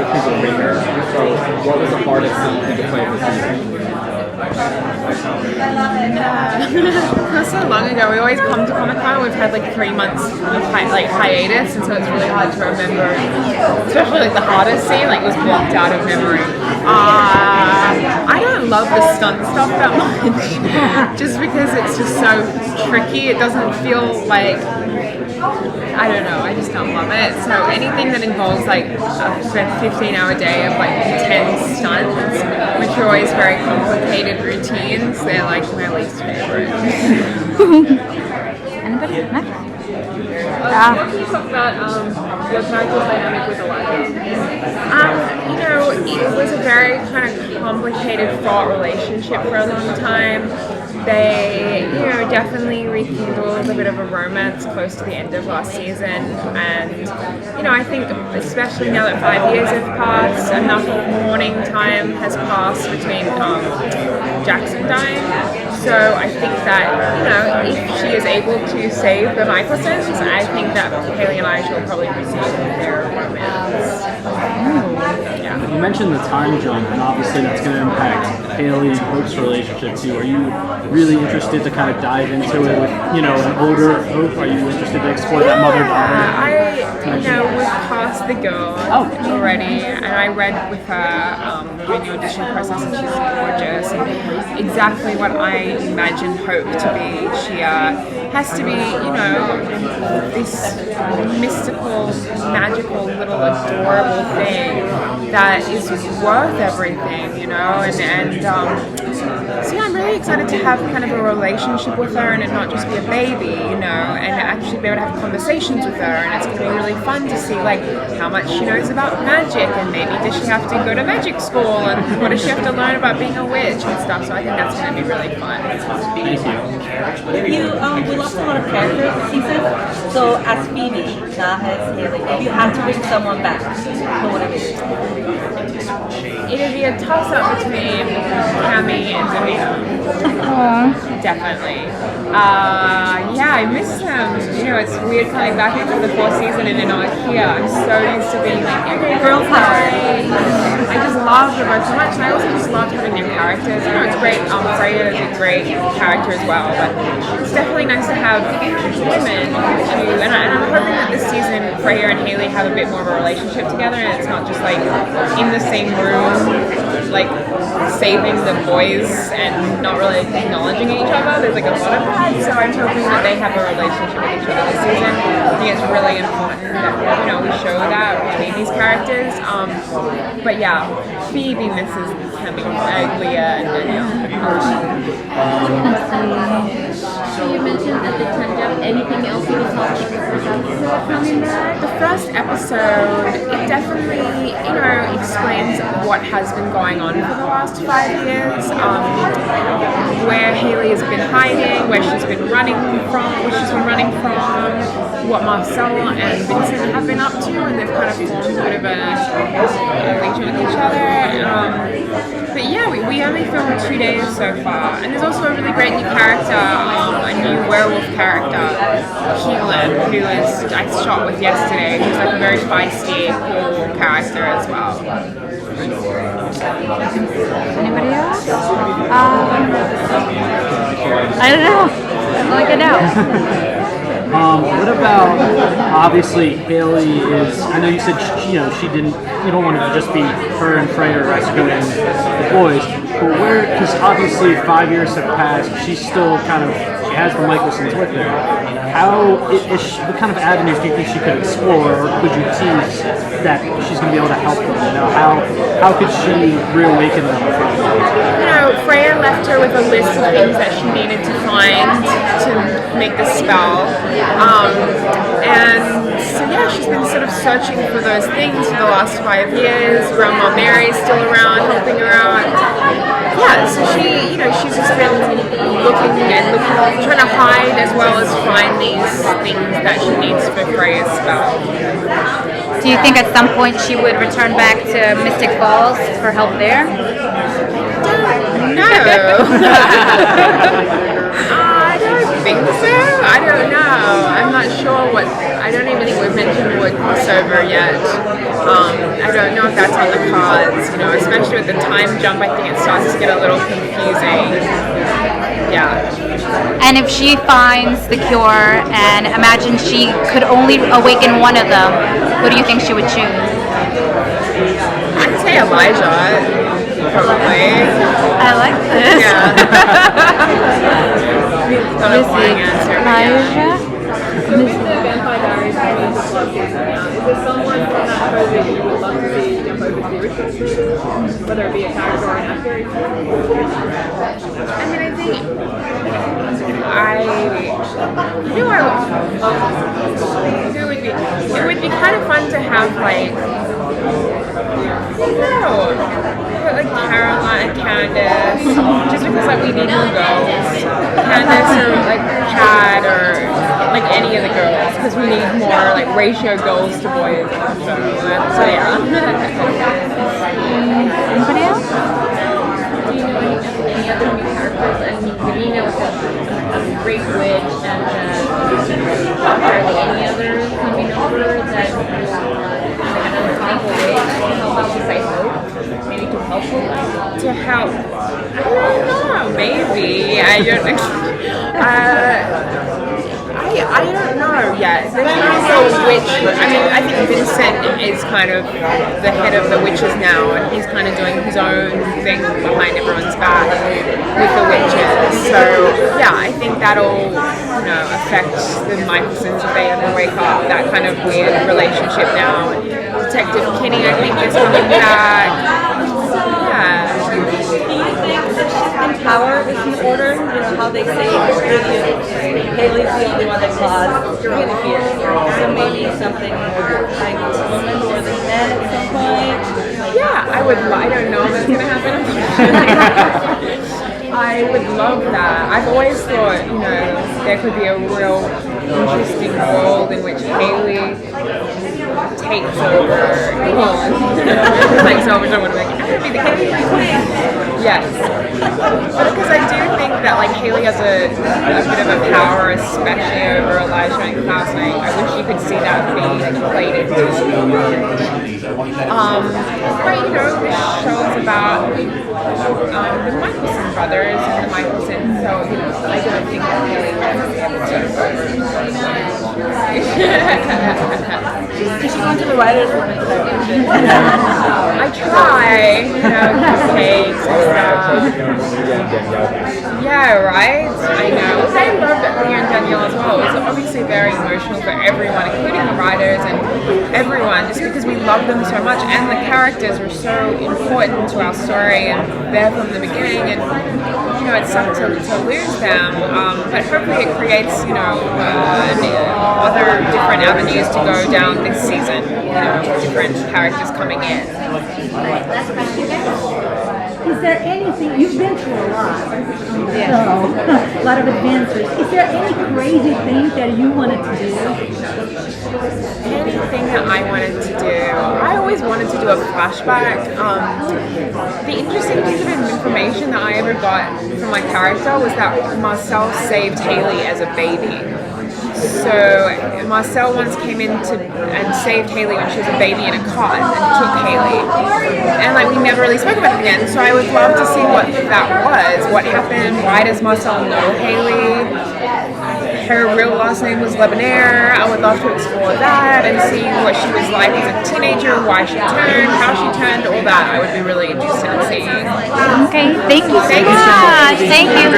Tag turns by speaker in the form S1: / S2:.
S1: of people hate her. So what was the hardest scene to play this season?
S2: Not so long ago. We always come to Comic-Con. We've had like 3 months of hiatus, and so it's really hard to remember. Especially like the hardest scene, like it was blocked out of memory. I don't love the stunt stuff that much, just because it's just so tricky. It doesn't feel like, I don't know, I just don't love it. So anything that involves like a 15-hour day of like intense stunts, which are always very complicated routines, they're like my least favorite.
S3: Anybody? No?
S2: Can you talk about your character's dynamic with Elijah? It was a very kind of complicated, fraught relationship for a long time. They, definitely rekindled a bit of a romance close to the end of last season, and I think especially now that 5 years have passed, enough mourning time has passed between Jackson dying. So I think that if she is able to save the Michelson, I think that Haley and Elijah will probably resume their romance.
S4: Yeah. You mentioned the time jump, and obviously that's going to impact Haley and Hope's relationship too. Are you really interested to kind of dive into it with, an older Hope? Are you interested to explore that mother-daughter?
S2: We've passed the girl already, and I read with her during the audition process, and she's gorgeous, and exactly what I imagined Hope to be. She has to be, this mystical, magical, little adorable thing that is worth everything, so I'm really excited to have kind of a relationship with her and it not just be a baby, and actually be able to have conversations with her, and it's going to be really fun to see like how much she knows about magic, and maybe does she have to go to magic school, and what does she have to learn about being a witch and stuff. So I think that's going to be really fun.
S4: Thank you.
S5: We lost a lot of characters this season, so as Phoebe, not as Haley, if you had to bring someone back, who would it be?
S2: It'd be a toss-up between Cammy and Davina. Definitely. I miss them. It's weird coming back into the 4th season and they're not here. I'm so used to being like, okay, girls play. I just love them both so much, and I also just love having new characters. It's great. Freya is a great character as well, but it's definitely nice to have women too. And I'm hoping that this season Freya and Haley have a bit more of a relationship together, and it's not just like in the same room, like saving the boys and not really acknowledging each other. There's like a lot of that, so I'm hoping that they have a relationship with each other this season. I think it's really important that we show that between these characters. But yeah, Phoebe misses Leah and Danielle.
S3: So you mentioned at the time jump. Anything else you can talk about the first episode coming back?
S2: The first episode, it definitely, explains what has been going on for the last 5 years, where Haley has been hiding, where she's been running from, what Marcel and Vincent have been up to, and they've kind of formed a bit of a legion with each other. But yeah, we only filmed 2 days so far, and there's also a really great new character, a new werewolf character, Keelan, who I shot with yesterday, who's like a very feisty, cool character as well.
S3: Anybody else? I don't know. I'm like a no.
S4: What about, obviously, Haley is, I know you said, she didn't, you don't want it to just be her and Freya rescuing the boys, but because obviously 5 years have passed, she's still she has the Michelsons with her. What kind of avenues do you think she could explore, or could you tease that she's going to be able to help them? How could she reawaken them?
S2: Freya left her with a list of things that she needed to find to make the spell. And so yeah, she's been sort of searching for those things for the last 5 years. Grandma Mary's still around, helping her out. Yeah, so she's just been looking, trying to hide as well as find these things that she needs for Freya's spell.
S3: Do you think at some point she would return back to Mystic Falls for help there?
S2: No. I don't think so. I don't know. I'm not sure what. I don't even think we've mentioned the word crossover yet. I don't know if that's on the cards. You know, especially with the time jump, I think it starts to get a little confusing. Yeah.
S6: And if she finds the cure, and imagine she could only awaken one of them, who do you think she would choose?
S2: I'd say Elijah, probably.
S6: I like this.
S2: Yeah. Not a flying answer.
S6: Elijah?
S2: With the Vampire Diaries coming to plus season now, is there someone from that show that you would love to see jump over to the original series? Whether it be a character or an actor? I mean, I think it would be kind of fun to have like Caroline, Candace, just because like we need more girls. Candace or like Chad or like any of the girls, because we need more like ratio girls to boys. So yeah.
S6: Anybody else?
S3: Do you know any other new characters? I mean, Davina was a great witch, and are there any others coming over that like another powerful witch to help out besides Hope? Maybe to help her?
S2: To help. I don't know. Maybe. I don't know. I don't know yet. There's no real witch. I mean, I think Vincent is kind of the head of the witches now, and he's kind of doing his own thing behind everyone's back with the witches. So yeah, I think that'll affect the Michelsons if they ever wake up. That kind of weird relationship now. Detective Kinney, I think, is coming back. Yeah.
S5: Do you think that she's in power is in order? You know how they say Haley's the only one that caused fear. So maybe something more like woman or the men at some point.
S2: Yeah, I would. I don't know if that's gonna happen. I would love that. I've always thought, there could be a real interesting world in which Haley takes over. Takes over. I want to make it be the Haley Queen. Yes, because I do think that like Haley has a bit of a power, especially over Elijah and Klaus. And I wish you could see that being played into. But this show's about the Michelson brothers and the Michelsons. So I don't think that Haley will ever be able to.
S5: Is she going to the writers' room?
S2: I try, cupcakes and stuff. Yeah, right? I know. I love Leah and Danielle as well. It was obviously very emotional for everyone, including the writers and everyone, just because we love them so much, and the characters were so important to our story and there from the beginning, and it sucked to lose them, but hopefully it creates other different avenues to go down this season, different characters coming in.
S3: Last question, guys.
S7: Is there anything, you've been through a lot, so a lot of adventures. Is there any crazy thing that you wanted to do?
S2: Anything that I wanted to do, I always wanted to do a flashback. The interesting piece of information that I ever got from my character was that Marcel saved Haley as a baby. So Marcel once came in and saved Haley when she was a baby in a cot and took Haley. And we never really spoke about it again. So I would love to see what that was. What happened? Why does Marcel know Haley? Her real last name was Lebonaire. I would love to explore that and see what she was like as a teenager, why she turned, how she turned, all that. I would be really interested in seeing.
S6: Okay, thank you so much. Thank you.